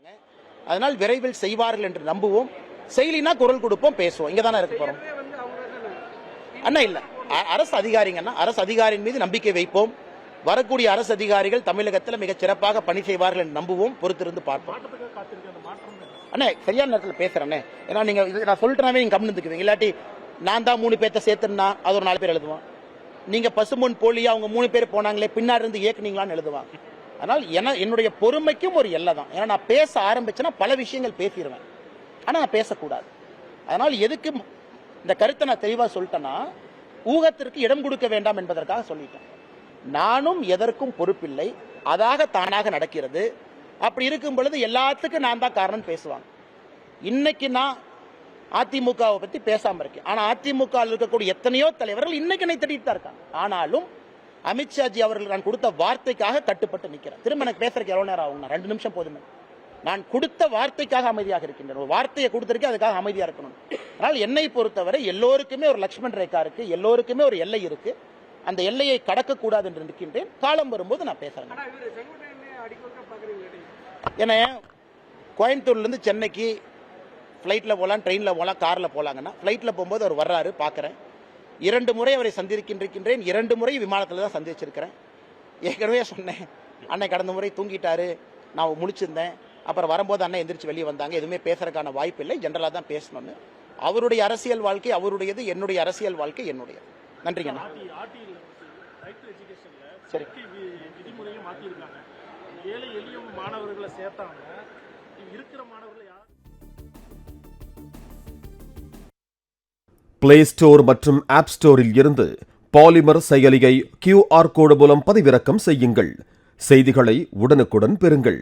இருக்காங்க. அதனால் விரைவில் செய்வார்கள் என்று நம்புவோம். செயலினா குரல் கொடுப்போம், பேசுவோம். இங்க தானே இருக்க போறோம் அண்ணா. இல்ல அரசு அதிகாரிங்கன்னா அரசு அதிகாரியின் மீது நம்பிக்கை வைப்போம். வரக்கூடிய அரசு அதிகாரிகள் தமிழகத்தில் மிகச் சிறப்பாக பணி செய்வார்கள் என்று நம்புவோம். பொறுத்திருந்து பார்ப்போம். அண்ணே சரியான நேரத்தில் பேசுறேன். ஏன்னா நீங்க நான் சொல்லிட்டேனாவே நீங்க கவனித்துக்குவீங்க. இல்லாட்டி நான் தான் 3 பேர்த்த சேர்த்துனா அது ஒரு 4 பேர் எழுதுவான். நீங்க பசும்பொன் போலியா அவங்க 3 பேர் போனாங்களே பின்னாடி இருந்து இயக்குனீங்களான்னு எழுதுவாங்க. அதனால் என்னுடைய பொறுமைக்கும் ஒரு எல்லை தான். ஏன்னா நான் பேச ஆரம்பிச்சேன்னா பல விஷயங்கள் பேசிடுவேன். ஆனா நான் பேசக்கூடாது. அதனால் எதுக்கு இந்த கருத்தை நான் தெளிவா சொல்லிட்டேன்னா ஊகத்திற்கு இடம் கொடுக்க வேண்டாம் என்பதற்காக சொல்லிட்டேன். நானும் எதற்கும் பொறுப்பில்லை. அதாக தானாக நடக்கிறது. அப்படி இருக்கும் பொழுது எல்லாத்துக்கும் நான் தான் காரணம் பேசுவாங்க. இன்னைக்கு நான் அதிமுகவை பத்தி பேசாம இருக்கேன். ஆனா அதிமுக இருக்கக்கூடிய எத்தனையோ தலைவர்கள் இன்னைக்கு என்னை திட்டிட்டு தான் இருக்காங்க. ஆனாலும் அமித்ஷாஜி அவர்கள் நான் கொடுத்த வார்த்தைக்காக கட்டுப்பட்டு நிற்கிறேன். திரும்ப எனக்கு பேசுறதுக்கு எவ்வளவு நேரம் ஆகும்? 2 நிமிஷம் போதுமே. நான் கொடுத்த வார்த்தைக்காக அமைதியாக இருக்கின்றேன். ஒரு வார்த்தையை கொடுத்திருக்கேன், அதுக்காக அமைதியா இருக்கணும். அதனால் என்னை பொறுத்தவரை எல்லோருக்குமே ஒரு லட்சுமண் ரேகா இருக்கு, எல்லோருக்குமே ஒரு எல்லை இருக்கு. அந்த எல்லையை கடக்கக்கூடாது என்று நிற்கின்றேன். காலம் வரும்போது நான் பேசுறேன். ஏன்னா கோயம்புத்தூர்ல இருந்து சென்னைக்கு ஃப்ளைட்ல போகலாம், ட்ரெயின்ல போகலாம், கார்ல போகலாங்கன்னா ஃப்ளைட்ல போகும்போது அவர் வர்றாரு, பார்க்குறேன். 2 முறை அவரை சந்திருக்கின்றேன். 2 முறை விமானத்தில் தான் சந்திச்சிருக்கிறேன். ஏற்கனவே சொன்னேன், அன்னை கடந்த முறை தூங்கிட்டாரு, நான் முழிச்சிருந்தேன். அப்புறம் வரும்போது அண்ணன் எந்திரிச்சு வெளியே வந்தாங்க. எதுவுமே பேசுறதுக்கான வாய்ப்பு இல்லை, ஜென்ரலாக தான் பேசணும்னு. அவருடைய அரசியல் வாழ்க்கை அவருடையது, என்னுடைய அரசியல் வாழ்க்கை என்னுடையது. நன்றிங்க. சரி, விதிமுறையும் மாற்றிருக்காங்க. ஏழை எளிய மாணவர்களை சேர்த்தாங்க. இருக்கிற மாணவர்களை பிளே ஸ்டோர் மற்றும் ஆப் ஸ்டோரில் இருந்து பாலிமர் செயலியை QR கோடு மூலம் பதிவிறக்கம் செய்யுங்கள். செய்திகளை உடனுக்குடன் பெறுங்கள்.